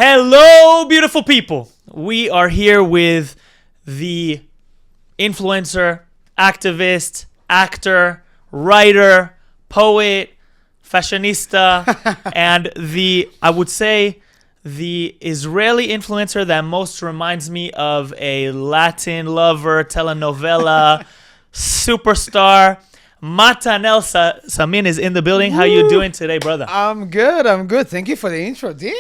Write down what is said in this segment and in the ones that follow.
Hello, beautiful people. We are here with the influencer, activist, actor, writer, poet, fashionista, and I would say, the Israeli influencer that most reminds me of a Latin lover, telenovela, superstar. Matanel Samin is in the building. How you doing today, brother? I'm good. Thank you for the intro. Damn.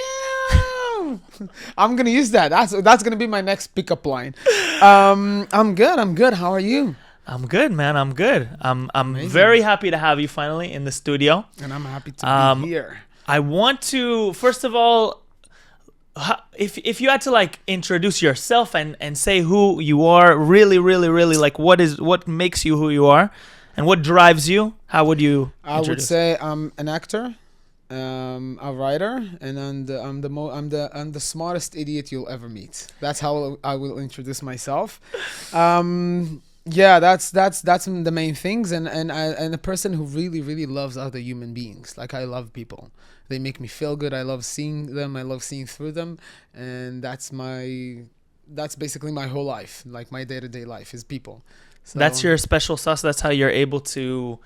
I'm going to use that. That's going to be my next pickup line. I'm good. How are you? I'm good, man. I'm good. I'm very happy to have you finally in the studio. And I'm happy to be here. I want to, first of all, if you had to like introduce yourself and say who you are, really, like what makes you who you are and what drives you, how would you introduce? I would say I'm an actor, a writer, and I'm the smartest idiot you'll ever meet. That's how I will introduce myself. Yeah, that's the main things, and a person who really loves other human beings. Like, I love people. They make me feel good. I love seeing them. I love seeing through them, and that's basically my whole life. Like, my day-to-day life is people. So that's your special sauce. That's how you're able to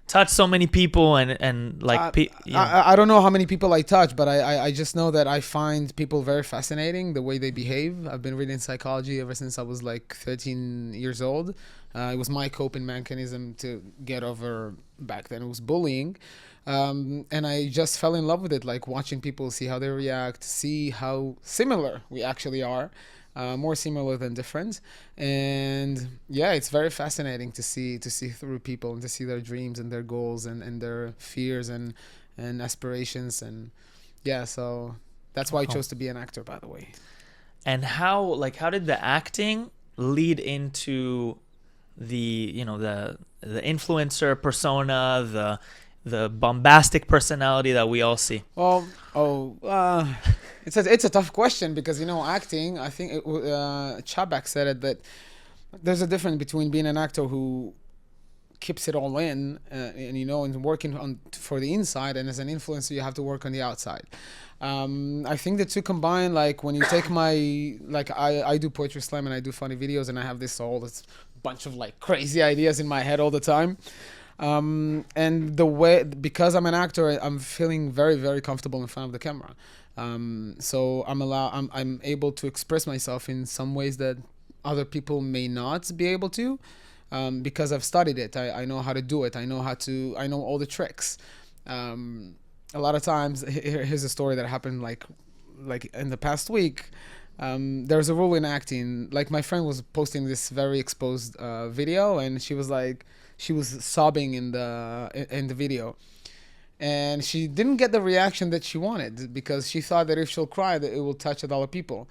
touch so many people and like I don't know how many people I touch, but I just know that I find people very fascinating, the way they behave. I've been reading psychology ever since I was like 13 years old. It was my coping mechanism to get over, back then it was bullying. And I just fell in love with it, like watching people, see how they react, see how similar we actually are. More similar than different, and yeah, it's very fascinating to see through people and to see their dreams and their goals and their fears and aspirations, and yeah, so that's why I chose to be an actor, by the way. And how did the acting lead into the the influencer persona, the bombastic personality that we all see? It's a tough question because, acting, I think Chabak said it, that there's a difference between being an actor who keeps it all in and working for the inside, and as an influencer you have to work on the outside. I think the two combined, like when you take I do poetry slam and I do funny videos, and I have this bunch of like crazy ideas in my head all the time. And the way, because I'm an actor, I'm feeling very, very comfortable in front of the camera. So I'm able to express myself in some ways that other people may not be able to, because I've studied it. I know how to do it. I know all the tricks. A lot of times, here's a story that happened like in the past week. There's a rule in acting. Like, my friend was posting this very exposed video, and she was sobbing in the video, and she didn't get the reaction that she wanted because she thought that if she'll cry, that it will touch a lot of people.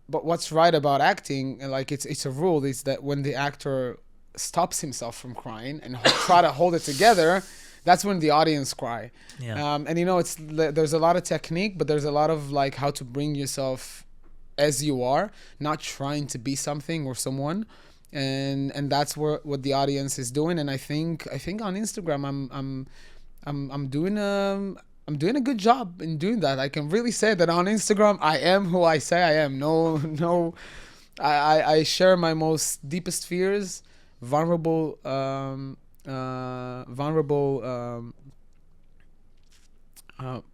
But what's right about acting, like it's a rule, is that when the actor stops himself from crying and try to hold it together, that's when the audience cry. Yeah. And there's a lot of technique, but there's a lot of like how to bring yourself as you are, not trying to be something or someone. And that's what the audience is doing, and I think on Instagram I'm doing a good job in doing that. I can really say that on Instagram I am who I say I am. I share my most deepest fears, vulnerable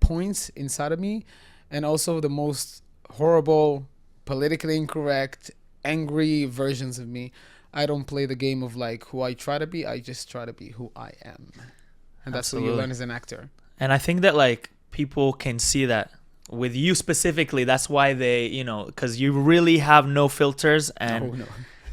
points inside of me, and also the most horrible, politically incorrect, angry versions of me. I don't play the game of like who I try to be. I just try to be who I am, and that's what you learn as an actor. And I think that like people can see that with you specifically. That's why they, because you really have no filters, and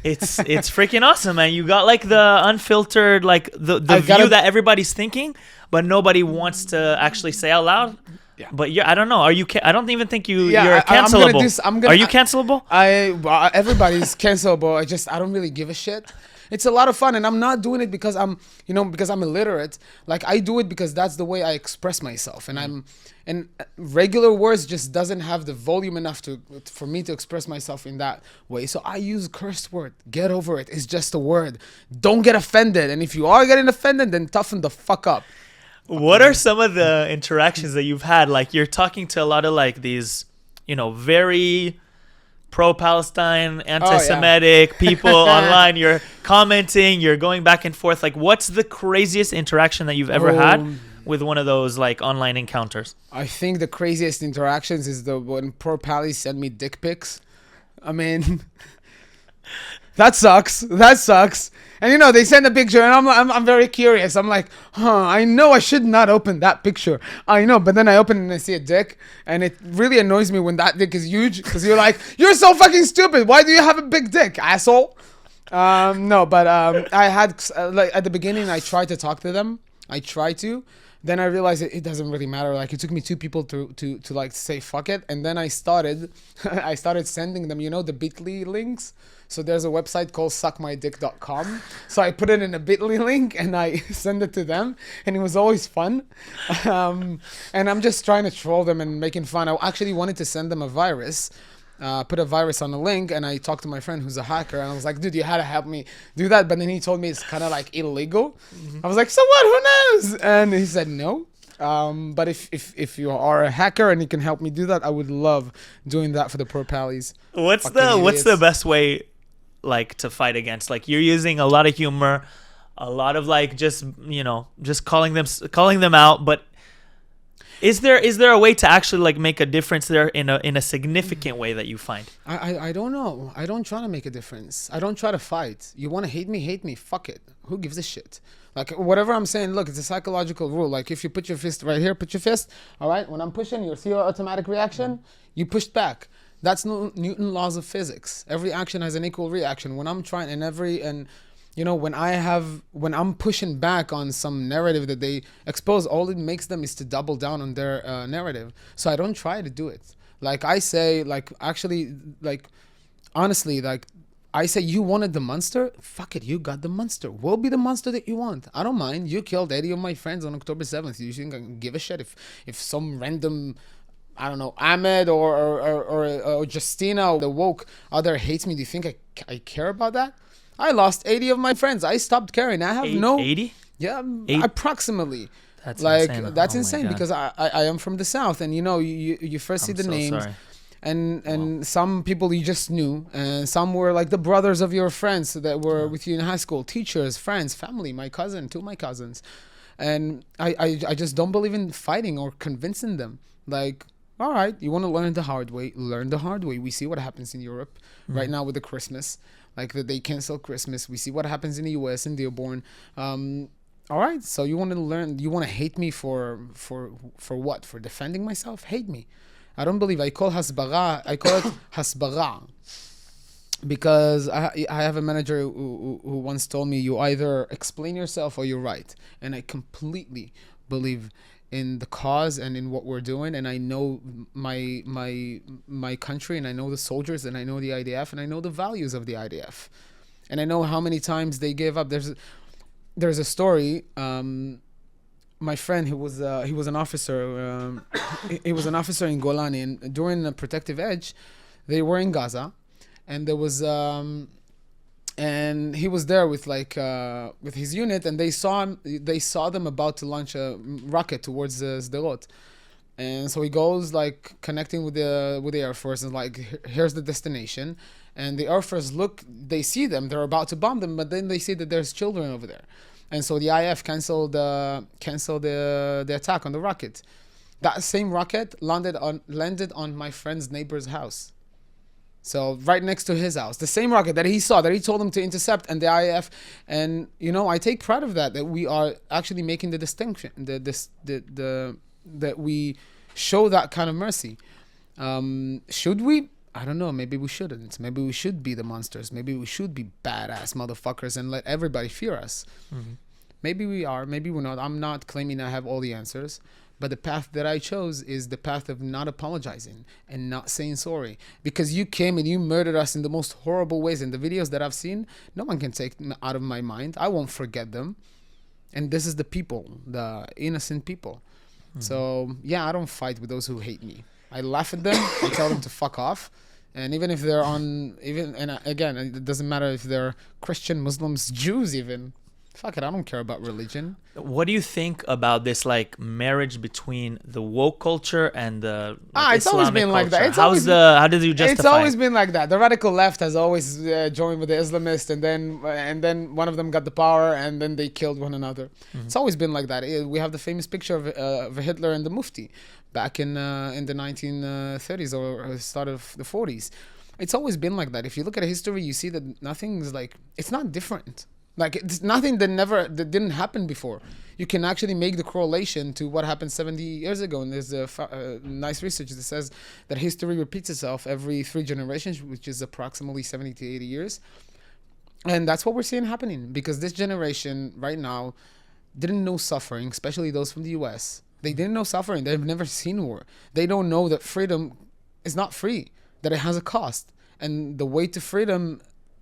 it's freaking awesome, man. You got like the unfiltered, like the view that everybody's thinking, but nobody wants to actually say out loud. Yeah. But I don't know. Are you? I don't even think you're cancelable. Are you cancelable? Everybody's cancelable. I don't really give a shit. It's a lot of fun, and I'm not doing it because I'm illiterate. Like, I do it because that's the way I express myself, and and regular words just doesn't have the volume enough for me to express myself in that way. So I use cursed word. Get over it. It's just a word. Don't get offended, and if you are getting offended, then toughen the fuck up. What are some of the interactions that you've had? Like, you're talking to a lot of like these, very pro-Palestine, anti-Semitic people online. You're commenting, you're going back and forth. Like, what's the craziest interaction that you've ever had with one of those like online encounters? I think the craziest interactions is when pro-Pally send me dick pics. I mean, that sucks. That sucks. And they send a picture, and I'm very curious. I'm like, I know I should not open that picture. I know, but then I open it and I see a dick, and it really annoys me when that dick is huge, because you're like, you're so fucking stupid. Why do you have a big dick, asshole? No, but I had like at the beginning, I tried to talk to them. I tried to. Then I realized it doesn't really matter. Like, it took me 2 people to like say fuck it, and then I started sending them, the Bitly links. So there's a website called suckmydick.com. So I put it in a Bitly link and I send it to them, and it was always fun. And I'm just trying to troll them and making fun. I actually wanted to send them a virus. Put a virus on a link, and I talked to my friend who's a hacker, and I was like, dude, you had to help me do that. But then he told me it's kind of like illegal. I was like, so what? Who knows? And he said no. But if you are a hacker and you can help me do that, I would love doing that for the pro pallies. What's the best way like to fight against? Like, you're using a lot of humor, a lot of like just calling them out, but Is there a way to actually like make a difference there in a significant way that you find? I don't know. I don't try to make a difference. I don't try to fight. You want to hate me? Hate me. Fuck it. Who gives a shit? Like, whatever I'm saying, look, it's a psychological rule. Like, if you put your fist right here, put your fist. All right. When I'm pushing, you'll see your automatic reaction. You pushed back. That's Newton laws of physics. Every action has an equal reaction. When I'm trying when I'm pushing back on some narrative that they expose, all it makes them is to double down on their narrative. So I don't try to do it. Like, I say, like, actually, like, honestly, like, I say, you wanted the monster? Fuck it, you got the monster. We'll be the monster that you want. I don't mind. You killed 80 of my friends on October 7th. You shouldn't give a shit if some random, I don't know, Ahmed or Justina, the woke other hates me. Do you think I care about that? I lost 80 of my friends. I stopped caring. I have 80? Yeah, approximately. That's like insane. that's Oh insane because I am from the South, and you first see the names. Sorry. And some people you just knew, and some were like the brothers of your friends that were with you in high school, teachers, friends, family, my cousin, 2 of my cousins. And I just don't believe in fighting or convincing them. Like, all right, you want to learn the hard way, learn the hard way. We see what happens in Europe right now with the Christmas, like that they cancel Christmas. We see what happens in the US in Dearborn. All right, so you want to learn, you want to hate me for what? For defending myself? Hate me. I don't believe. I call it hasbara, because I have a manager who once told me, you either explain yourself or you're right. And I completely believe in the cause and in what we're doing, and I know my country, and I know the soldiers, and I know the IDF, and I know the values of the IDF, and I know how many times they gave up. There's a story. My friend, he was an officer. He was an officer in Golani, and during the protective edge, they were in Gaza, and there was and he was there with with his unit, and they saw them about to launch a rocket towards Sderot, and so he goes like connecting with the Air Force, and like, here's the destination, and the Air Force they see them, they're about to bomb them, but then they see that there's children over there. And so the IF canceled the attack on the rocket. That same rocket landed on my friend's neighbor's house. So right next to his house, the same rocket that he saw, that he told him to intercept, and the IF, and I take pride of that we are actually making the distinction, that we show that kind of mercy. Should we? I don't know. Maybe we shouldn't. Maybe we should be the monsters. Maybe we should be badass motherfuckers and let everybody fear us. Mm-hmm. Maybe we are. Maybe we're not. I'm not claiming I have all the answers. But the path that I chose is the path of not apologizing and not saying sorry. Because you came and you murdered us in the most horrible ways. And the videos that I've seen, no one can take them out of my mind. I won't forget them. And this is the people, the innocent people. Mm-hmm. So, yeah, I don't fight with those who hate me. I laugh at them. I tell them to fuck off. And even if they're again, it doesn't matter if they're Christian, Muslims, Jews even. Fuck it, I don't care about religion. What do you think about this like marriage between the woke culture and the It's always Islamic been like that. culture? How did you justify It's always it? been like that. The radical left has always joined with the Islamists, and then one of them got the power, and then they killed one another. It's always been like that. We have the famous picture of Hitler and the Mufti back in the 1930s or start of the 40s. It's always been like that. If you look at history, you see that nothing's like, it's not different. Like, it's nothing that didn't happen before. You can actually make the correlation to what happened 70 years ago. And there's nice research that says that history repeats itself every 3 generations, which is approximately 70 to 80 years. And that's what we're seeing happening, because this generation right now didn't know suffering, especially those from the US. They didn't know suffering. They've never seen war. They don't know that freedom is not free, that it has a cost. And the way to freedom,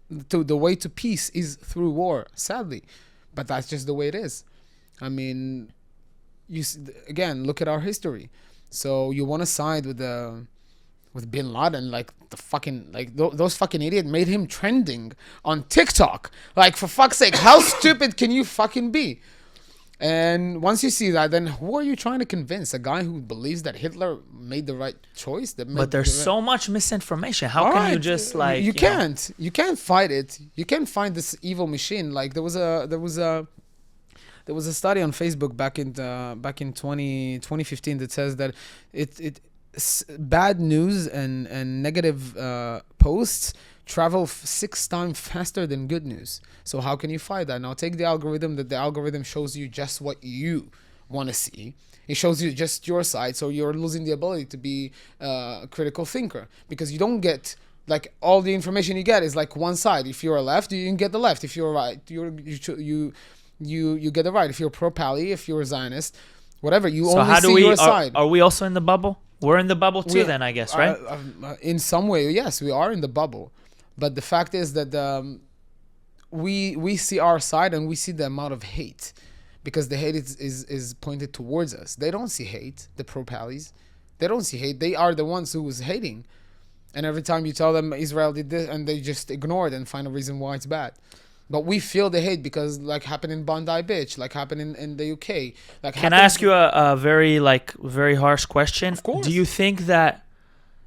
the way to peace is through war, sadly. But that's just the way it is. I mean, again, look at our history. So you want to side with Bin Laden, like the fucking, like those fucking idiots made him trending on TikTok. Like, for fuck's sake, how stupid can you fucking be? And once you see that, then who are you trying to convince? A guy who believes that Hitler made the right choice? But there's so much misinformation. How can you just like... You can't fight it. You can't find this evil machine. Like, there was a study on Facebook back in 2015 that says that bad news and negative posts travel 6 times faster than good news. So how can you fight that? Now take the algorithm, that the algorithm shows you just what you want to see. It shows you just your side, so you're losing the ability to be a critical thinker, because you don't get, like, all the information you get is like one side. If you're a left, you can get the left. If you're right, you get the right. If you're pro-Pali, if you're a Zionist, whatever, you only see your side. Are we also in the bubble? We're in the bubble too, then, I guess, right? In some way, yes, we are in the bubble. But the fact is that we see our side, and we see the amount of hate, because the hate is pointed towards us. They don't see hate, the pro-Palis. They don't see hate. They are the ones who is hating. And every time you tell them Israel did this, and they just ignore it and find a reason why it's bad. But we feel the hate because, like, happened in Bondi Beach, like happened in the UK. Like, can I ask you a very harsh question? Of course. Do you think that,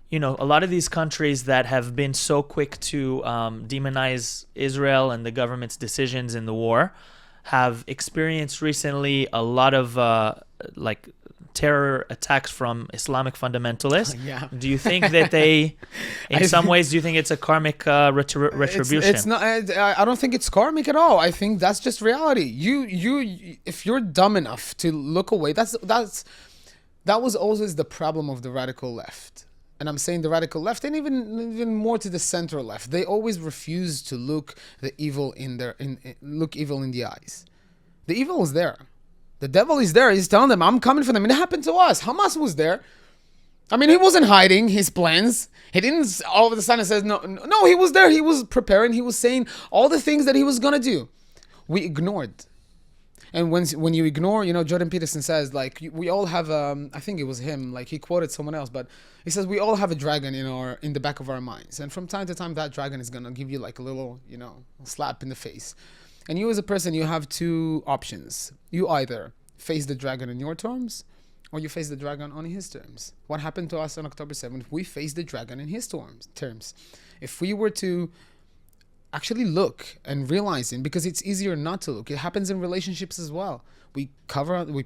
you know, a lot of these countries that have been so quick to demonize Israel and the government's decisions in the war have experienced recently a lot of terror attacks from Islamic fundamentalists? Yeah. Do you think that they, in some ways, do you think it's a karmic retribution? It's not. I don't think it's karmic at all. I think that's just reality. You, if you're dumb enough to look away, that was always the problem of the radical left. And I'm saying the radical left, and even more to the center left. They always refuse to look the evil look evil in the eyes. The evil is there. The devil is there. He's telling them, I'm coming for them. And it happened to us. Hamas was there. I mean, he wasn't hiding his plans. He didn't all of a sudden says, no, he was there. He was preparing. He was saying all the things that he was going to do. We ignored. And when you ignore, Jordan Peterson says, like, we all have, I think it was him, like, he quoted someone else, but he says, we all have a dragon in the back of our minds. And from time to time, that dragon is going to give you like a little, slap in the face. And you as a person, you have 2 options. You either face the dragon in your terms, or you face the dragon on his terms. What happened to us on October 7th? We faced the dragon in his terms. If we were to actually look and realizing, because it's easier not to look. It happens in relationships as well. We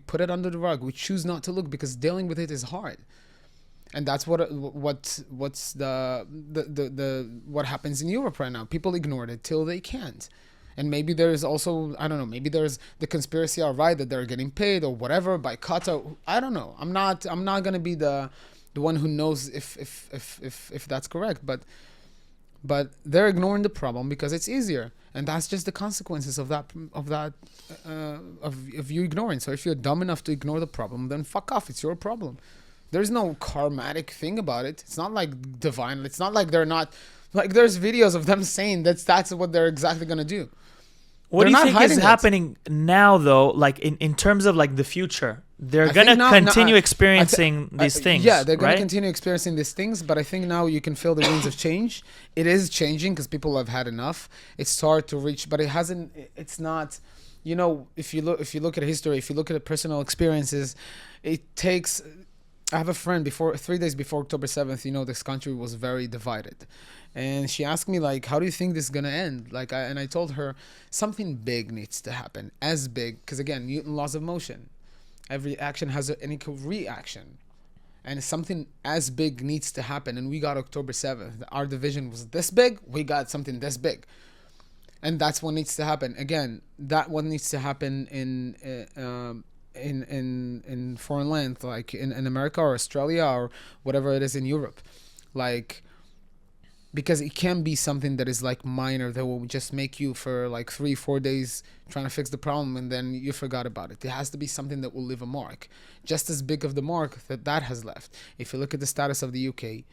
put it under the rug. We choose not to look because dealing with it is hard. And that's what happens in Europe right now. People ignored it till they can't. And maybe there's also, I don't know, maybe there's the conspiracy outright that they're getting paid or whatever by Qatar. I don't know. I'm not gonna be the one who knows if that's correct, but they're ignoring the problem because it's easier, and that's just the consequences of you ignoring. So if you're dumb enough to ignore the problem, then fuck off. It's your problem. There's no karmatic thing about it. It's not like divine. It's not like they're not, like, there's videos of them saying that's what they're exactly gonna do. What do you think is happening now, though? Like in terms of like the future, they're gonna continue experiencing these things. Yeah, they're gonna right? continue experiencing these things. But I think now you can feel the winds of change. It is changing because people have had enough. It's hard to reach, but it hasn't. It's not. if you look at history, if you look at personal experiences, it takes. I have a friend 3 days before October 7th, this country was very divided. And she asked me, like, how do you think this is going to end? And I told her something big needs to happen, as big, because again, Newton laws of motion. Every action has an equal reaction. And something as big needs to happen. And we got October 7th. Our division was this big. We got something this big. And that's what needs to happen. Again, that what needs to happen in foreign land, like in America or Australia or whatever it is in Europe. Like, because it can be something that is like minor that will just make you for like 3-4 days trying to fix the problem and then you forgot about it. It has to be something that will leave a mark, just as big of the mark that has left. If you look at the status of the UK,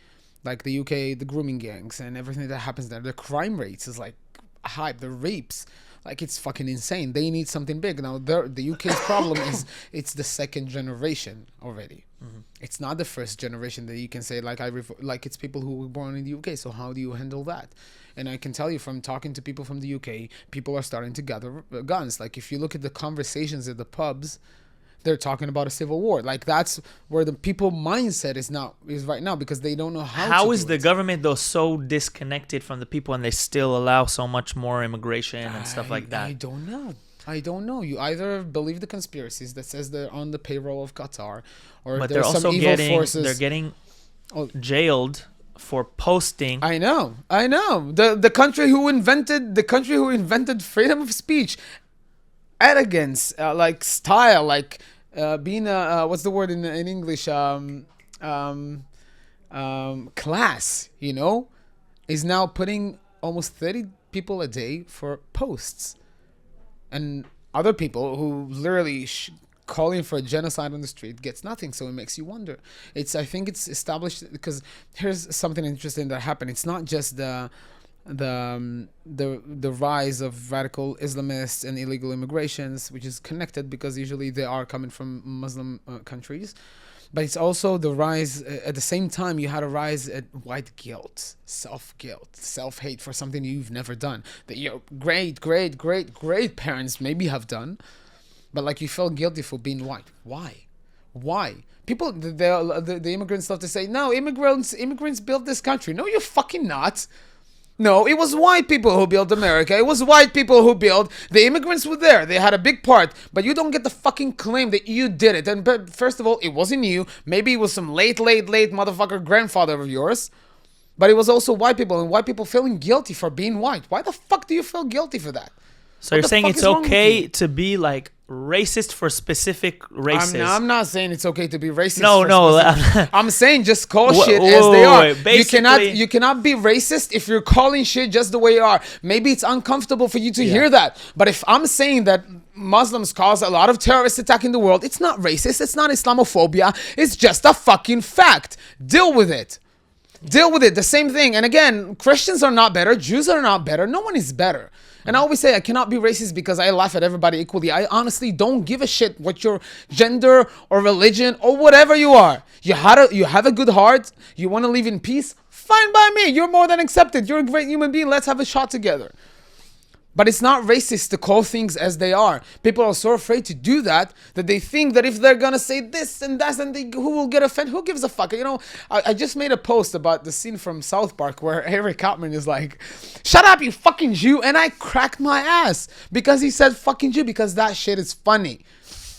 like the UK, the grooming gangs and everything that happens there, the crime rates is like hype, the rapes, like it's fucking insane. They need something big. Now the UK's problem is it's the second generation already. Mm-hmm. It's not the first generation that you can say like it's people who were born in the UK. So how do you handle that? And I can tell you from talking to people from the UK, people are starting to gather guns. Like if you look at the conversations at the pubs, they're talking about a civil war. Like that's where the people mindset is right now, because they don't know how is the government though so disconnected from the people and they still allow so much more immigration and stuff like that? I don't know. You either believe the conspiracies that says they're on the payroll of Qatar, or but there's some evil forces. They're getting jailed for posting. I know. The country who invented freedom of speech, elegance, like style, like being what's the word in English? Class. Is now putting almost 30 people a day for posts. And other people who literally calling for a genocide on the street gets nothing. So it makes you wonder. I think it's established because here's something interesting that happened. It's not just the rise of radical Islamists and illegal immigrations, which is connected because usually they are coming from Muslim countries. But it's also the rise, at the same time, you had a rise at white guilt, self-guilt, self-hate for something you've never done. That your great parents maybe have done. But like you felt guilty for being white. Why? People, the immigrants love to say, no, immigrants built this country. No, you're fucking not. No, it was white people who built America. It was white people who built. The immigrants were there. They had a big part. But you don't get the fucking claim that you did it. But first of all, it wasn't you. Maybe it was some late motherfucker grandfather of yours. But it was also white people. And white people feeling guilty for being white. Why the fuck do you feel guilty for that? So you're saying it's okay to be like racist for specific races? I'm not saying it's okay to be racist. No. I'm saying just call shit as they are. Basically, you cannot be racist if you're calling shit just the way you are. Maybe it's uncomfortable for you to hear that. But if I'm saying that Muslims cause a lot of terrorist attack in the world, it's not racist. It's not Islamophobia. It's just a fucking fact. Deal with it. The same thing. And again, Christians are not better. Jews are not better. No one is better. And I always say I cannot be racist because I laugh at everybody equally. I honestly don't give a shit what your gender or religion or whatever you are. You have a good heart. You want to live in peace. Fine by me. You're more than accepted. You're a great human being. Let's have a shot together. But it's not racist to call things as they are. People are so afraid to do that they think that if they're going to say this and that, who will get offended? Who gives a fuck? I just made a post about the scene from South Park where Eric Cartman is like, shut up, you fucking Jew. And I cracked my ass because he said fucking Jew, because that shit is funny.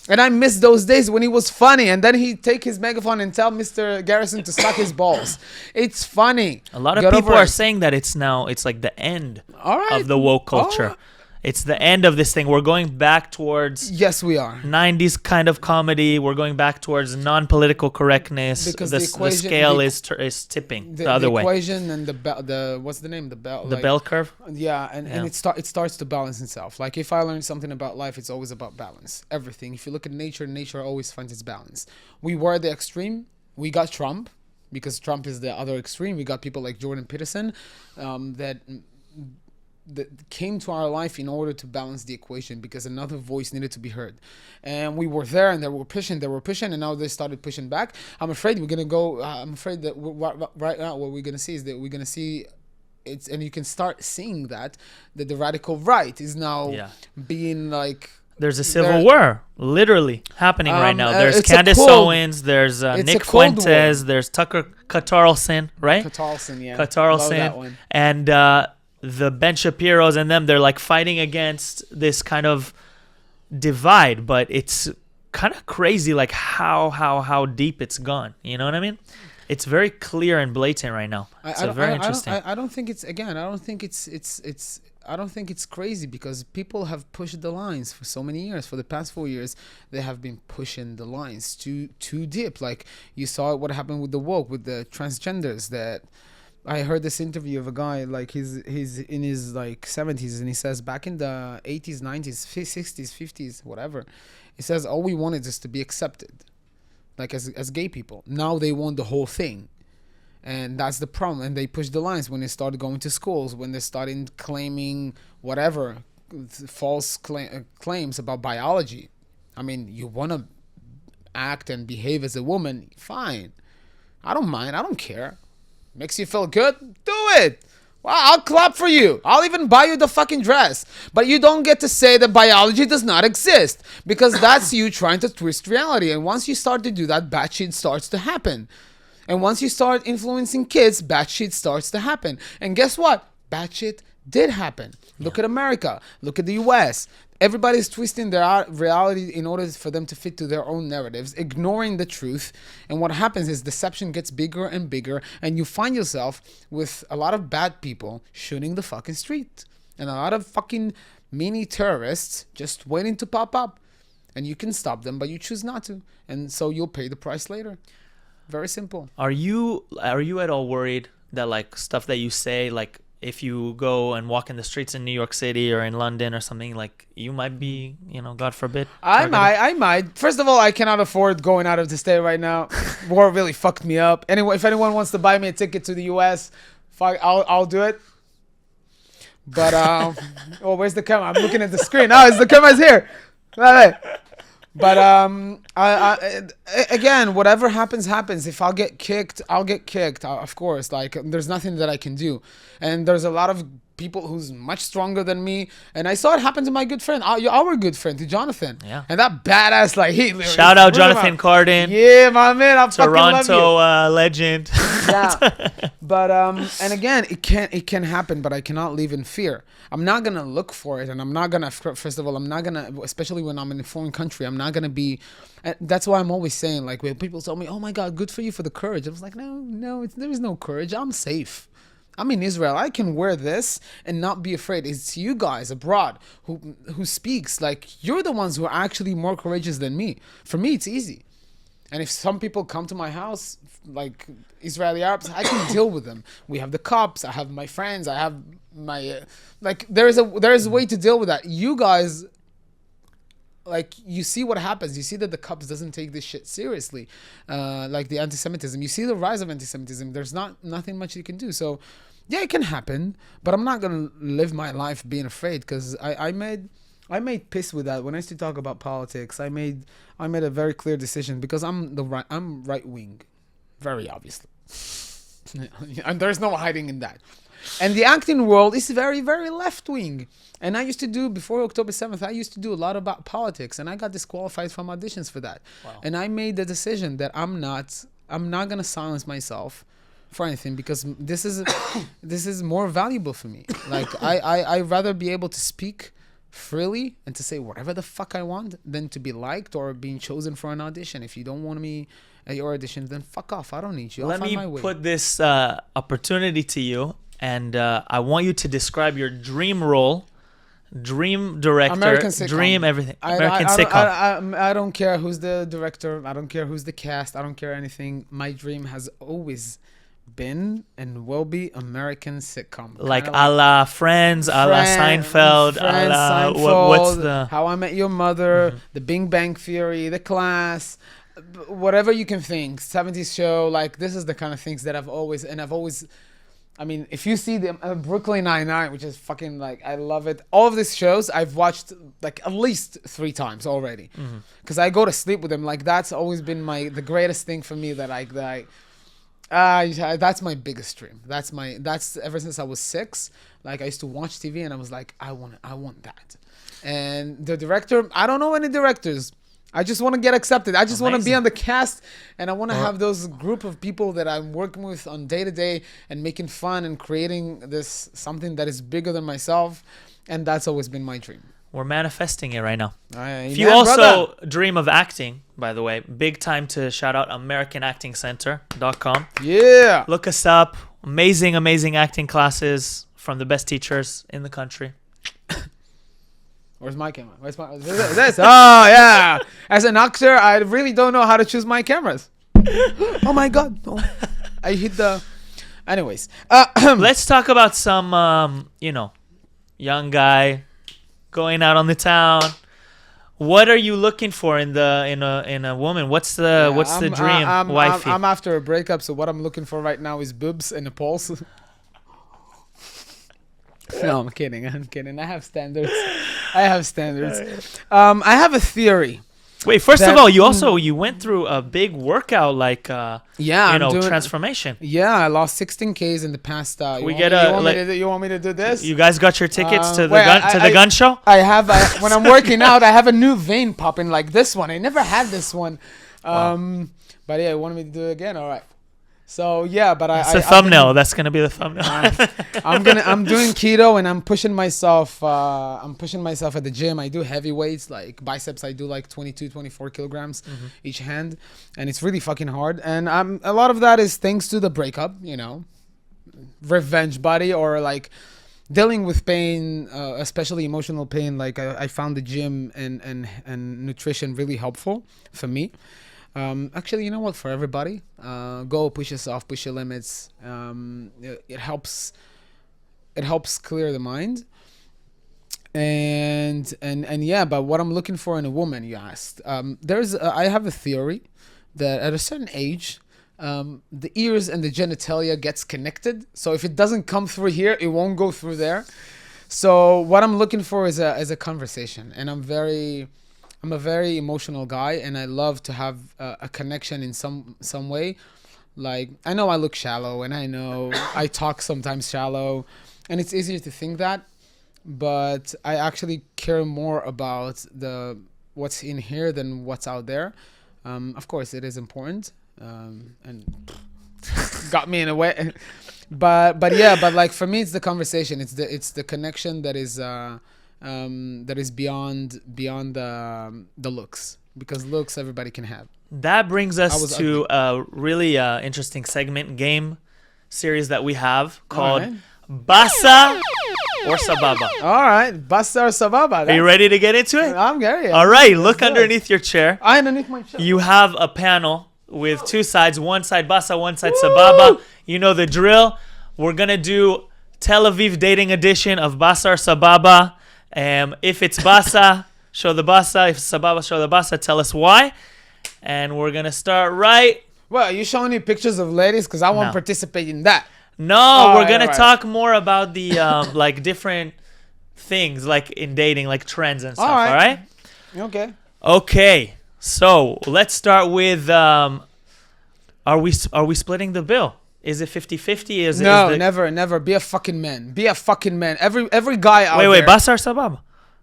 And I miss those days when he was funny. And then he'd take his megaphone and tell Mr. Garrison to suck his balls. It's funny. A lot of people are saying that it's like the end of the woke culture. It's the end of this thing. We're going back towards... Yes, we are. 90s kind of comedy. We're going back towards non-political correctness. Because the scale is tipping the other way. The equation and the what's the name? The bell. The bell curve? Yeah, and it starts to balance itself. Like if I learn something about life, it's always about balance. Everything. If you look at nature always finds its balance. We were at the extreme. We got Trump, because Trump is the other extreme. We got people like Jordan Peterson that came to our life in order to balance the equation, because another voice needed to be heard. And we were there, and they were pushing, and now they started pushing back. I'm afraid that right now what we're going to see is that we're going to see it's, and you can start seeing that the radical right is now being like There's a civil war literally happening right now. There's it's Candace cold- Owens. There's it's Nick a cold Fuentes. There's Tucker Carlson, right? Carlson, yeah. Love that Carlson. one. And the Ben Shapiro's and them, they're like fighting against this kind of divide, but it's kind of crazy like how deep it's gone. You know what I mean? It's very clear and blatant right now. It's very interesting. I don't think it's again. I don't think I don't think it's crazy because people have pushed the lines for so many years. For the past 4 years, they have been pushing the lines too deep. Like you saw what happened with the woke, with the transgenders. That I heard this interview of a guy like he's in his like 70s and he says back in the 80s, 90s, 60s, 50s, whatever. He says all we wanted is to be accepted, like as gay people. Now they want the whole thing. And that's the problem. And they push the lines when they started going to schools, when they started claiming whatever, false claims about biology. I mean, you want to act and behave as a woman, fine. I don't mind. I don't care. Makes you feel good? Do it. Well, I'll clap for you. I'll even buy you the fucking dress. But you don't get to say that biology does not exist because that's you trying to twist reality. And once you start to do that, bad shit starts to happen. And once you start influencing kids, bad shit starts to happen. And guess what? Bad shit did happen. Look at America. Look at the US. Everybody's twisting their reality in order for them to fit to their own narratives, ignoring the truth. And what happens is deception gets bigger and bigger. And you find yourself with a lot of bad people shooting the fucking street. And a lot of fucking mini terrorists just waiting to pop up. And you can stop them, but you choose not to. And so you'll pay the price later. Very simple. Are you at all worried that like stuff that you say, like if you go and walk in the streets in New York City or in London or something, like you might be, God forbid. I might. First of all, I cannot afford going out of the state right now. War really fucked me up. Anyway, if anyone wants to buy me a ticket to the US, I'll do it. But oh, where's the camera? I'm looking at the screen. Oh, the camera's here. Right. But again, whatever happens. If I'll get kicked, I'll get kicked. Of course, like there's nothing that I can do. And there's a lot of people who's much stronger than me. And I saw it happen to my good friend, our good friend, to Jonathan. Yeah. And that badass, like he. Shout out Jonathan Carden. Yeah, my man. I fucking love you. Toronto legend. Yeah. But and again, it can happen, but I cannot live in fear. I'm not gonna look for it, and I'm not gonna. First of all, I'm not gonna, especially when I'm in a foreign country, I'm not gonna be. That's why I'm always saying, like, when people tell me, "Oh my God, good for you for the courage," I was like, "No, there is no courage. I'm safe. I'm in Israel. I can wear this and not be afraid." It's you guys abroad who speaks. Like, you're the ones who are actually more courageous than me. For me, it's easy. And if some people come to my house, like Israeli Arabs, I can deal with them. We have the cops. I have my friends. I have my like. There is a way to deal with that. You guys, like, you see what happens. You see that the cops doesn't take this shit seriously, like the anti-Semitism. You see the rise of anti-Semitism. There's nothing much you can do. So, yeah, it can happen, but I'm not gonna live my life being afraid because I made peace with that. When I used to talk about politics, I made a very clear decision because I'm right wing, very obviously. And there's no hiding in that. And the acting world is very, very left wing. And I used to do, before October 7th, I used to do a lot about politics, and I got disqualified from auditions for that. Wow. And I made the decision that I'm not gonna silence myself for anything because this is more valuable for me. Like I'd rather be able to speak freely and to say whatever the fuck I want than to be liked or being chosen for an audition. If you don't want me at your audition, then fuck off. I don't need you. Let me put this opportunity to you, and I want you to describe your dream role, dream director, American sitcom. Dream everything. American sitcom. I don't care who's the director. I don't care who's the cast. I don't care anything. My dream has always been and will be American sitcom. Like a la Friends, a la Seinfeld, a la what's the How I Met Your Mother, The Big Bang Theory, The Class, whatever you can think, 70s show. Like, this is the kind of things that I've always, I mean, if you see the Brooklyn Nine-Nine, which is fucking, like, I love it. All of these shows I've watched like at least 3 times already because I go to sleep with them. Like, that's always been the greatest thing for me that's my biggest dream. That's ever since I was 6. Like, I used to watch TV and I was like, I want that. And the director, I don't know any directors. I just want to get accepted. I just want to be on the cast, and I want to have those group of people that I'm working with on day to day and making fun and creating this something that is bigger than myself. And that's always been my dream. We're manifesting it right now. If Yeah, you also brother. dream of acting, by the way, big time to shout out AmericanActingCenter.com. Yeah. Look us up. Amazing, amazing acting classes from the best teachers in the country. Where's my camera? Where's my this? Oh yeah. As an actor, I really don't know how to choose my cameras. Oh my god. Oh. I hit the. Anyways, Let's talk about some, young guy going out on the town. What are you looking for in a woman? What's the dream wifey? I'm after a breakup, so what I'm looking for right now is boobs and a pulse. No, I'm kidding. I have standards. I have a theory. Wait, first of all, you went through a big workout, transformation. Yeah, I lost 16 Ks in the past. You want me to do this? You guys got your tickets to the gun show? I have. When I'm working out, I have a new vein popping like this one. I never had this one. Wow. But yeah, you want me to do it again? All right. So yeah, but it's a thumbnail. That's gonna be the thumbnail. I'm doing keto and I'm pushing myself. At the gym. I do heavy weights like biceps. I do like 22, 24 kilograms each hand, and it's really fucking hard. And a lot of that is thanks to the breakup. Revenge body or like dealing with pain, especially emotional pain. Like I found the gym and nutrition really helpful for me. Actually, you know what? For everybody, go push yourself, push your limits. It helps clear the mind. And yeah, but what I'm looking for in a woman, you asked. I have a theory that at a certain age, the ears and the genitalia gets connected. So if it doesn't come through here, it won't go through there. So what I'm looking for is a conversation, and I'm a very emotional guy, and I love to have a connection in some way. Like, I know I look shallow, and I know I talk sometimes shallow, and it's easier to think that, but I actually care more about what's in here than what's out there. Of course, it is important, and got me in a way. But like for me, it's the conversation. It's the connection that is beyond the looks, because looks everybody can have. That brings us to a really interesting game series that we have called Basa or Sababa. All right, Basa or Sababa. Are you ready to get into it? I'm ready. All right, look underneath your chair. Underneath my chair. You have a panel with two sides, one side Basa, one side Sababa. You know the drill. We're gonna do Tel Aviv dating edition of Basa or Sababa. If it's Basa, show the Basa. If it's Sababa, show the Basa. Tell us why. And we're going to start right. Well, are you showing me pictures of ladies? Because I won't participate in that. No, we're going to talk more about the like different things like in dating, like trends and stuff. All right? Okay. So let's start with are we splitting the bill? Is it 50-50? Never. Be a fucking man. Every guy out there. Wait, Basa or Sababa?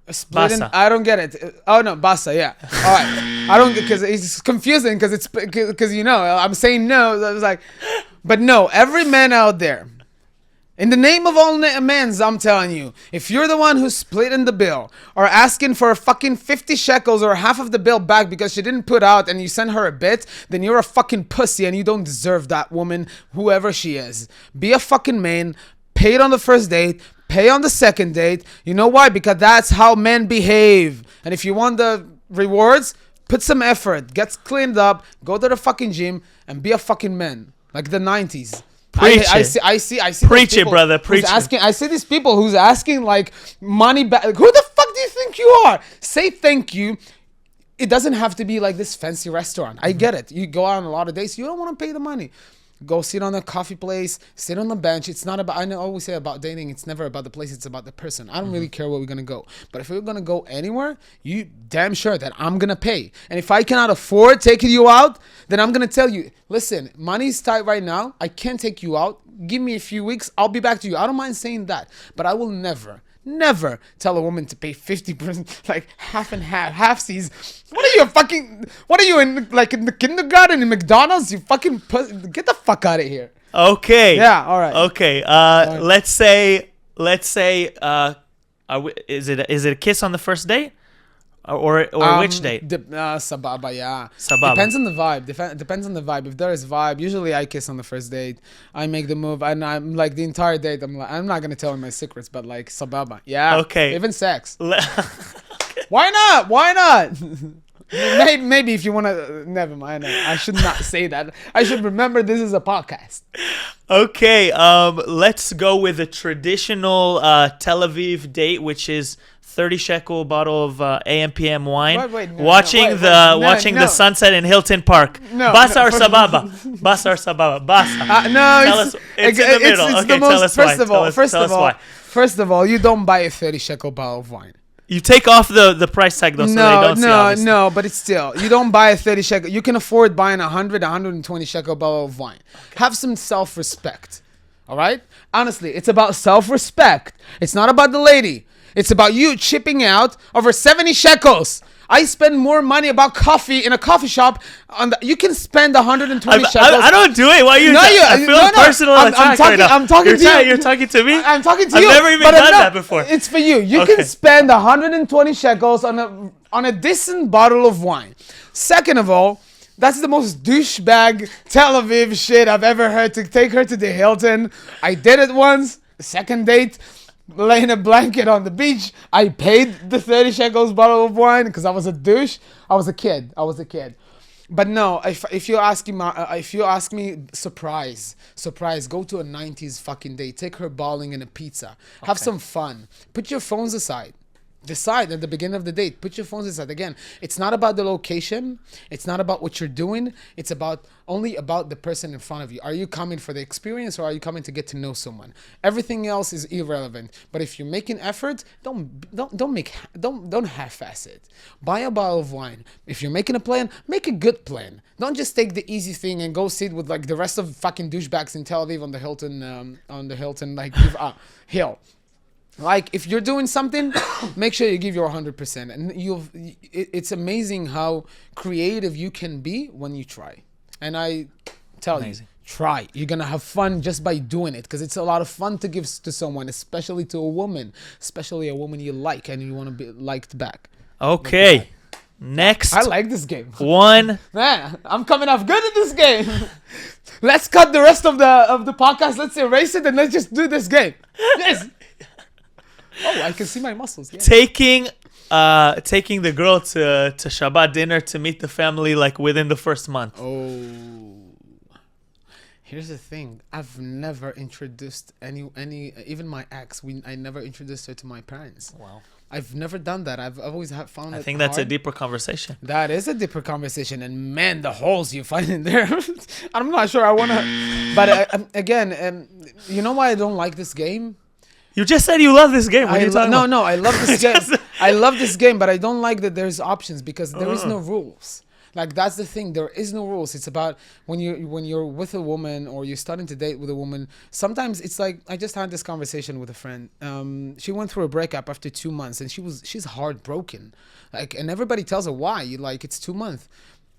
Splitting, Basa. I don't get it. Oh no, Basa, yeah. All right. I don't, because it's confusing, because I'm saying no. I was like, but no, every man out there, in the name of all men's, I'm telling you, if you're the one who's splitting the bill or asking for a fucking 50 shekels or half of the bill back because she didn't put out and you send her a bit, then you're a fucking pussy and you don't deserve that woman, whoever she is. Be a fucking man. Pay it on the first date. Pay on the second date. You know why? Because that's how men behave. And if you want the rewards, put some effort. Get cleaned up. Go to the fucking gym and be a fucking man. Like the 90s. I see. Preach it, brother. Preach it. I see these people who's asking like money back. Like, who the fuck do you think you are? Say thank you. It doesn't have to be like this fancy restaurant. I get it. You go out on a lot of dates. You don't want to pay the money. Go sit on a coffee place, sit on the bench. It's not about, I always say about dating, it's never about the place, it's about the person. I don't really care where we're going to go. But if we're going to go anywhere, you damn sure that I'm going to pay. And if I cannot afford taking you out, then I'm going to tell you, listen, money's tight right now. I can't take you out. Give me a few weeks. I'll be back to you. I don't mind saying that. But I will never Never tell a woman to pay 50%, like half and half, half-seas. What are you in, like in the kindergarten in McDonald's? You fucking get the fuck out of here. Okay. Yeah, all right. Okay. Right. Let's say, is it a kiss on the first date? Or which date? Sababa, yeah. Sababa. Depends on the vibe. Depends on the vibe. If there is vibe, usually I kiss on the first date. I make the move, and I'm like the entire date. I'm not gonna tell her my secrets, but like sababa, yeah. Okay. Even sex. Why not? Why not? Maybe if you wanna. Never mind. I should not say that. I should remember this is a podcast. Okay. Let's go with a traditional Tel Aviv date, which is 30 shekel bottle of AM PM wine. Watching the sunset in Hilton Park. Basa or Sababa? Basa or Sababa? Basa. No, it's in the middle. It's Okay, the most. tell us why. First of all, you don't buy a 30 shekel bottle of wine. You take off the price tag though, so they don't see, obviously. No, but it's still, you don't buy a 30 shekel. You can afford buying 120 shekel bottle of wine. Have some self-respect. All right? Honestly, it's about self-respect. It's not about the lady. It's about you chipping out over 70 shekels. I spend more money about coffee in a coffee shop. You can spend 120 shekels. I don't do it. Why you? I feel personal attack right now. I'm talking to you. You're talking to me? I'm talking to you. I've never even done that before. It's for you. You can spend 120 shekels on a decent bottle of wine. Second of all, that's the most douchebag Tel Aviv shit I've ever heard, to take her to the Hilton. I did it once. Second date, lay in a blanket on the beach. I paid the 30 shekels bottle of wine because I was a douche. I was a kid. But no, if you ask me, surprise. Go to a 90s fucking date. Take her bowling and a pizza. Have some fun. Put your phones aside. Decide at the beginning of the date. Put your phones aside. Again, it's not about the location. It's not about what you're doing. It's only about the person in front of you. Are you coming for the experience, or are you coming to get to know someone? Everything else is irrelevant. But if you're making effort, don't half-ass it. Buy a bottle of wine. If you're making a plan, make a good plan. Don't just take the easy thing and go sit with like the rest of fucking douchebags in Tel Aviv on the Hilton like hill. Like, if you're doing something, make sure you give your 100%. And it's amazing how creative you can be when you try. And I tell you, try. You're going to have fun just by doing it, because it's a lot of fun to give to someone, especially to a woman, especially a woman you like and you want to be liked back. Okay. Next. I like this game. One. Man, I'm coming off good at this game. Let's cut the rest of the podcast. Let's erase it and let's just do this game. Yes. Oh, I can see my muscles. Yeah. Taking the girl to Shabbat dinner to meet the family like within the first month. Oh, here's the thing. I've never introduced any even my ex. I never introduced her to my parents. Wow. I've never done that. I've always found it. I think that's a deeper conversation. That is a deeper conversation, and man, the holes you find in there. I'm not sure I want to. But again, you know why I don't like this game? You just said you love this game. What are you talking about? No, I love this game. I love this game, but I don't like that there's options, because there is no rules. Like, that's the thing. There is no rules. It's about when you're with a woman or you're starting to date with a woman. Sometimes it's like, I just had this conversation with a friend. She went through a breakup after 2 months, and she's heartbroken. Like, and everybody tells her why. Like, it's 2 months.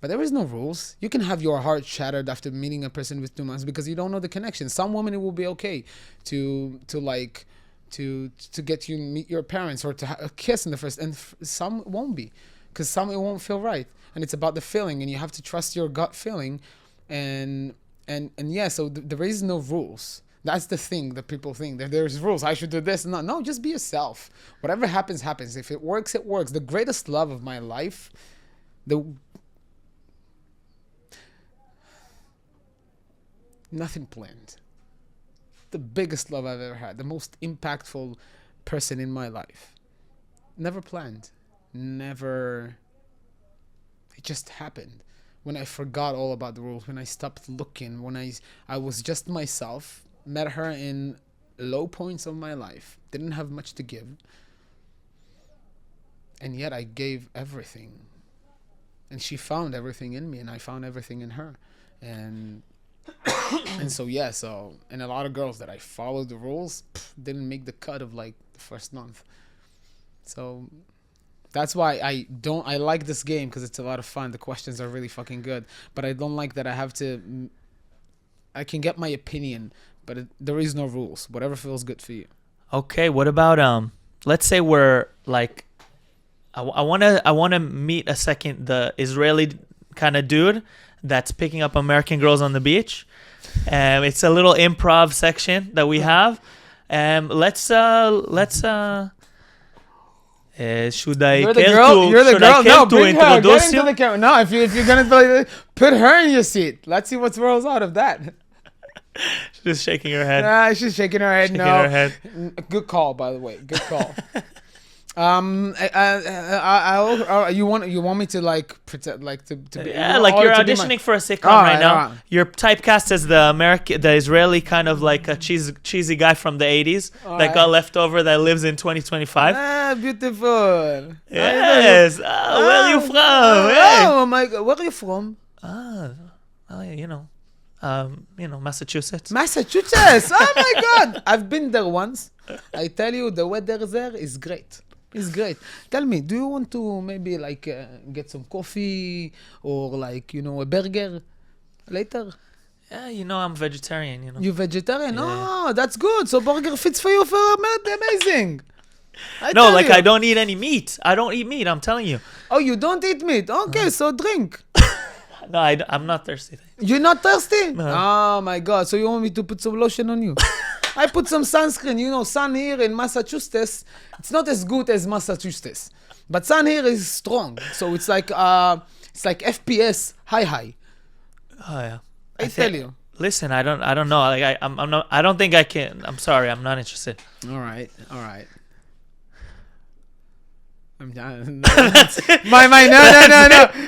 But there is no rules. You can have your heart shattered after meeting a person with 2 months because you don't know the connection. Some women, it will be okay to get you meet your parents or to a kiss in the first, and some won't be, because some it won't feel right, and it's about the feeling, and you have to trust your gut feeling, and yeah. So there is no rules. That's the thing that people think that there's rules. I should do this. No, just be yourself. Whatever happens, happens. If it works, it works. The greatest love of my life, nothing planned. The biggest love I've ever had, the most impactful person in my life. Never planned. Never. It just happened. When I forgot all about the rules, when I stopped looking, when I was just myself, met her in low points of my life, didn't have much to give, and yet I gave everything. And she found everything in me, and I found everything in her. And so and a lot of girls that I followed the rules didn't make the cut of like the first month. So that's why I like this game, because it's a lot of fun. The questions are really fucking good, but I don't like that I can get my opinion, but there is no rules. Whatever feels good for you. Okay, what about let's say we're like, I wanna meet the Israeli kind of dude that's picking up American girls on the beach. It's a little improv section that we have. Let's should I You're the girl. No, bring her. Get introduce into you? the camera. No, if you're gonna put her in your seat. Let's see what rolls out of that. She's just shaking her head. Nah, she's shaking her head. Shaking No, her head. Good call, by the way. Good call. You want me to like pretend like to be? Yeah, like you're auditioning for a sitcom right now. Right. You're typecast as the Israeli kind of like a cheesy guy from the 80s that got left over that lives in 2025. Ah, beautiful. Yes. Where are you from? Oh my God, where are you from? Massachusetts. Massachusetts. Oh my God, I've been there once. I tell you, the weather there is great. It's great. Tell me, do you want to maybe like get some coffee or like, a burger later? Yeah, I'm vegetarian, You vegetarian? Yeah. Oh, that's good. So burger fits for you for amazing. I I don't eat any meat. I don't eat meat, I'm telling you. Oh, you don't eat meat? Okay, so drink. No, I'm not thirsty. You're not thirsty? No. Oh my God. So you want me to put some lotion on you? I put some sunscreen. Sun here in Massachusetts, it's not as good as Massachusetts. But sun here is strong. So it's like FPS high. Oh yeah. I tell you. Listen, I don't know. Like I'm not. I don't think I can. I'm sorry. I'm not interested. All right. No.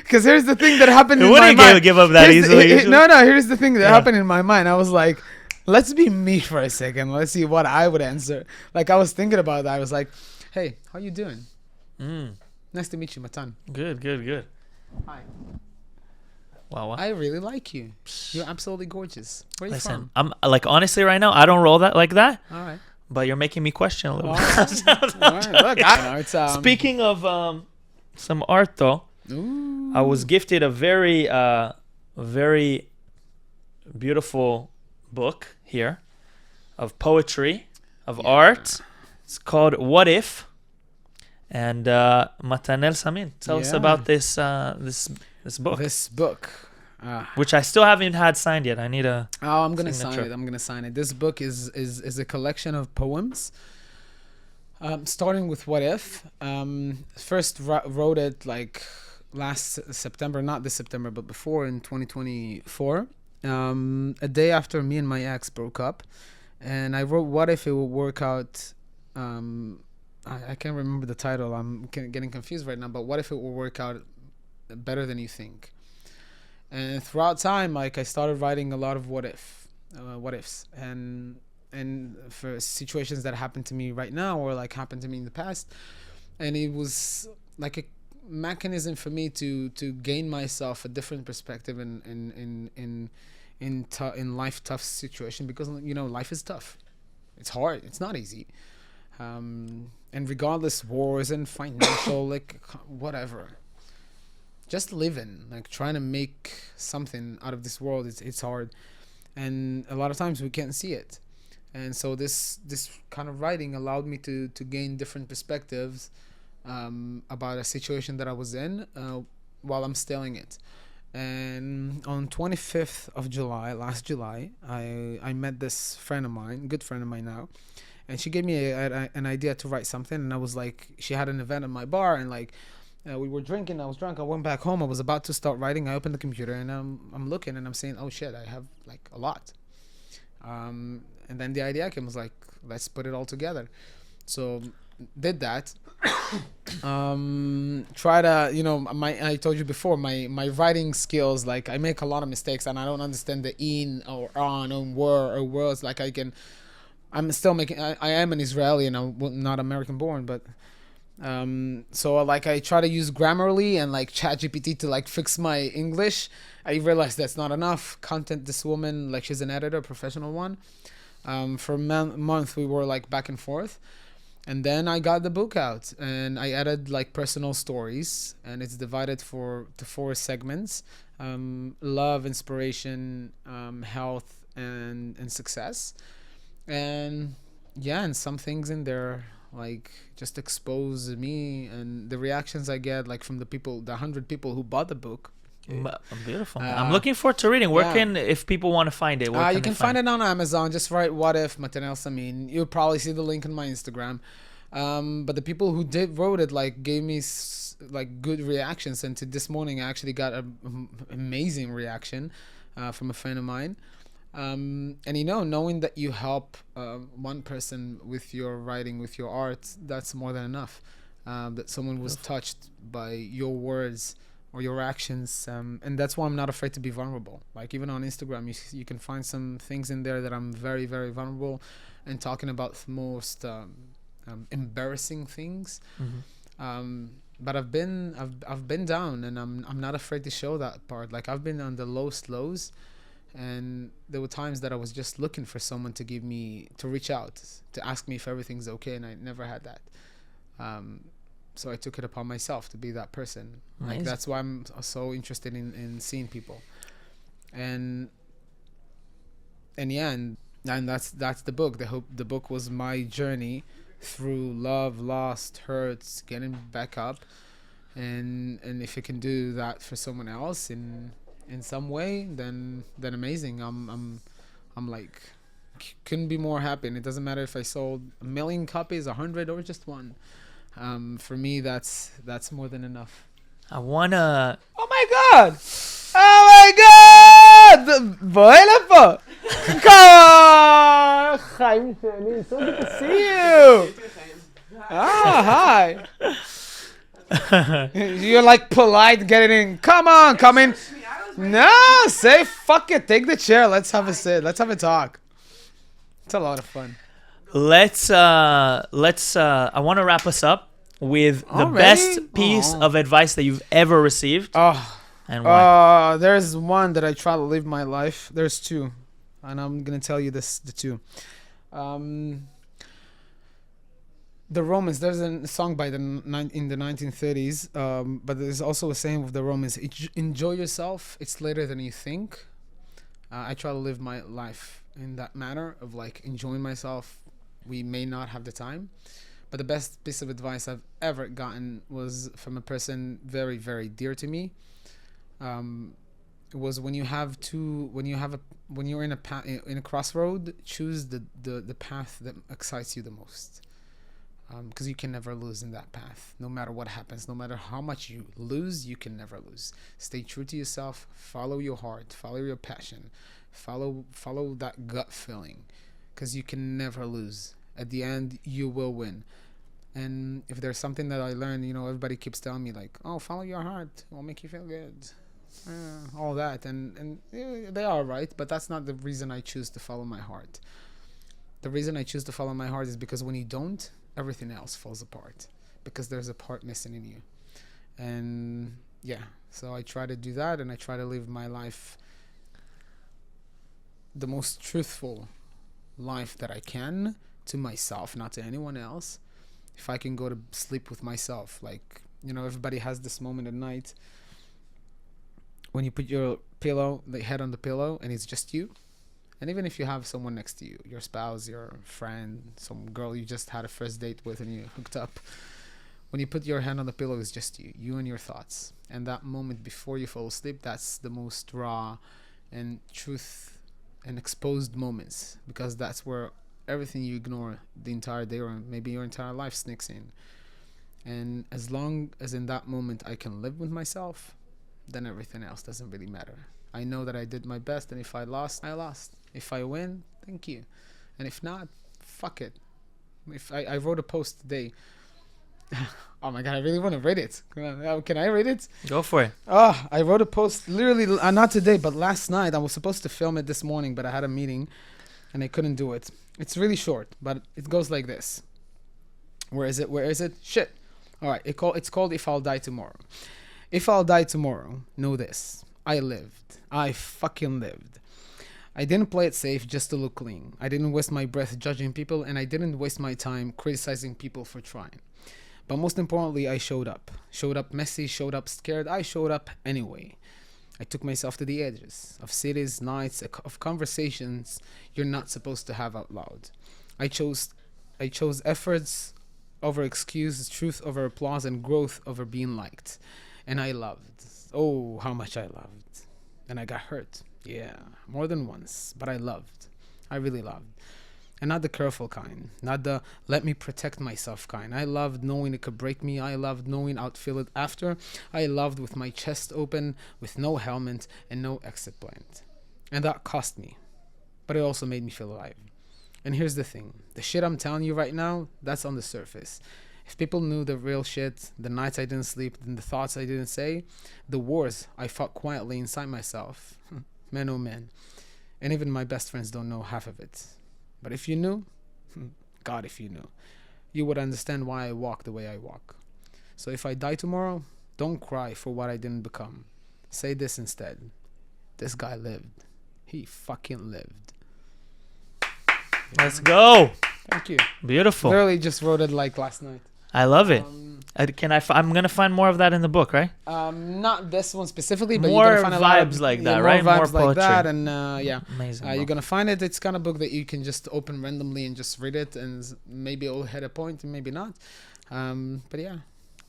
Because here's the thing that happened in my mind. Wouldn't give up that easily. No. Here's the thing that happened in my mind. I was like, let's be me for a second. Let's see what I would answer. Like I was thinking about that. I was like, hey, how you doing? Nice to meet you, Matan. Good. Hi. Wow. I really like you. You're absolutely gorgeous. Where are you from? I'm like honestly right now. I don't roll that like that. All right. But you're making me question a little bit. All right. Look, it's Speaking of some art, though, Ooh. I was gifted a very beautiful book here of poetry, of art. It's called What If? And Matanel Samin, tell us about this book. This book. Which I still haven't had signed yet. I need a I'm gonna signature. sign it. This book is a collection of poems. Starting with What If. First wrote it like last September, not this September, but before in 2024. A day after me and my ex broke up, and I wrote What If It Would Work Out. I can't remember the title. I'm getting confused right now. But what if it will work out better than you think? And throughout time, like I started writing a lot of what ifs, and for situations that happened to me right now or like happened to me in the past, and it was like a mechanism for me to gain myself a different perspective in life tough situation, because life is tough, it's hard, it's not easy, and regardless wars and financial like whatever. Just living, like trying to make something out of this world, it's hard, and a lot of times we can't see it, and so this kind of writing allowed me to gain different perspectives about a situation that I was in while I'm still in it. And on 25th of July, last July, I met this friend of mine, good friend of mine now, and she gave me an idea to write something, and I was like, she had an event at my bar, and like. We were drinking. I was drunk. I went back home. I was about to start writing. I opened the computer and I'm looking and I'm saying, "Oh shit, I have like a lot." And then the idea came, was like, "Let's put it all together." So did that. Try to I told you before, my writing skills, like I make a lot of mistakes and I don't understand the in or on or were or words. Like I'm still making. I am an Israeli and I'm not American born, but. So like I try to use Grammarly and like ChatGPT to like fix my English. I realized that's not enough. Content, this woman, like she's an editor, professional one. For a month we were like back and forth, And then I got the book out and I added like personal stories, and it's divided to 4 segments: love, inspiration, health, and success. And yeah, and some things in there like just expose me and the reactions I get like from the 100 people who bought the book. Beautiful. I'm looking forwut to reading. Where can, if people want to find it, you can find it on Amazon. Just write "What If" Matanel Samin. You'll probably see the link on my Instagram. But the people who wrote it like gave me like good reactions, and to this morning I actually got an amazing reaction from a friend of mine. And knowing that you help one person with your writing, with your art, that's more than enough. That someone was touched by your words or your actions, and that's why I'm not afraid to be vulnerable. Like even on Instagram, you can find some things in there that I'm very, very vulnerable and talking about the most embarrassing things. But I've been down, and I'm not afraid to show that part. Like I've been on the lowest lows, and there were times that I was just looking for someone to reach out, to ask me if everything's okay, and I never had that. So I took it upon myself to be that person. Like that's why I'm so interested in seeing people, and that's the book. The book was my journey through love, loss, hurts, getting back up, and if you can do that for someone else in some way, then amazing. I'm like couldn't be more happy, and it doesn't matter if I sold 1 million copies, 100, or just one. For me, that's more than enough. I wanna. Oh my god! Oh my god! Boy, come on! Chaim Shani, so good to see you. Hi. You're like polite, get it in. Come on, come in. No, say fuck it. Take the chair. Let's have a sit. Let's have a talk. It's a lot of fun. I want to wrap us up with the best piece of advice that you've ever received. And why? There's one that I try to live my life. There's two, and I'm gonna tell you the two. The Romans. There's a song by in the 1930s, but there's also a saying of the Romans: "Enjoy yourself. It's later than you think." I try to live my life in that manner of like enjoying myself. We may not have the time, but the best piece of advice I've ever gotten was from a person very, very dear to me. It was when you're in a crossroad, choose the path that excites you the most. Because you can never lose in that path. No matter what happens, no matter how much you lose, you can never lose. Stay true to yourself. Follow your heart. Follow your passion. Follow that gut feeling. Because you can never lose. At the end, you will win. And if there's something that I learned, everybody keeps telling me like, "Oh, follow your heart. It will make you feel good." All that, and they are right, but that's not the reason I choose to follow my heart. The reason I choose to follow my heart is because when you don't, everything else falls apart, because there's a part missing in you. And so I try to do that, and I try to live my life the most truthful life that I can to myself, not to anyone else. If I can go to sleep with myself, like, everybody has this moment at night when you put your head on the pillow, and it's just you. And even if you have someone next to you, your spouse, your friend, some girl you just had a first date with and you hooked up, when you put your hand on the pillow, it's just you and your thoughts. And that moment before you fall asleep, that's the most raw and truth and exposed moments, because that's where everything you ignore the entire day or maybe your entire life sneaks in. And as long as in that moment I can live with myself, then everything else doesn't really matter. I know that I did my best, and if I lost, I lost. If I win, thank you. And if not, fuck it. If I wrote a post today. Oh my god, I really want to read it. Can I read it? Go for it. I wrote a post literally, not today, but last night. I was supposed to film it this morning, but I had a meeting and I couldn't do it. It's really short, but it goes like this. Where is it? Shit. All right, it's called "If I'll Die Tomorrow." If I'll die tomorrow, know this: I lived. I fucking lived. I didn't play it safe just to look clean. I didn't waste my breath judging people, and I didn't waste my time criticizing people for trying. But most importantly, I showed up. Showed up messy, showed up scared. I showed up anyway. I took myself to the edges of cities, nights, of conversations you're not supposed to have out loud. I chose efforts over excuses, truth over applause, and growth over being liked. And I loved. Oh, how much I loved. And I got hurt. Yeah, more than once. But I loved. I really loved. And not the careful kind. Not the let me protect myself kind. I loved knowing it could break me. I loved knowing I'd feel it after. I loved with my chest open, with no helmet and no exit plan. And that cost me. But it also made me feel alive. And here's the thing. The shit I'm telling you right now, that's on the surface. If people knew the real shit, the nights I didn't sleep, and the thoughts I didn't say, the wars I fought quietly inside myself, man oh man. And even my best friends don't know half of it. But if you knew, God, if you knew, you would understand why I walk the way I walk. So if I die tomorrow, don't cry for what I didn't become. Say this instead. This guy lived. He fucking lived. Let's go. Thank you. Beautiful. Literally just wrote it like last night. I love it. I'm gonna find more of that in the book, right? Not this one specifically, but more you're gonna find a lot vibes of, like yeah, that, right? More More vibes like poetry. that, and yeah, Amazing. you're gonna find it. It's kind of book that you can just open randomly and just read it, and maybe it'll hit a point, and maybe not. But yeah,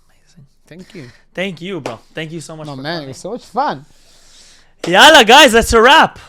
Amazing. thank you. Thank you, bro. Thank you so much. Oh for man, coming. it was so much fun. Yalla, guys, that's a wrap.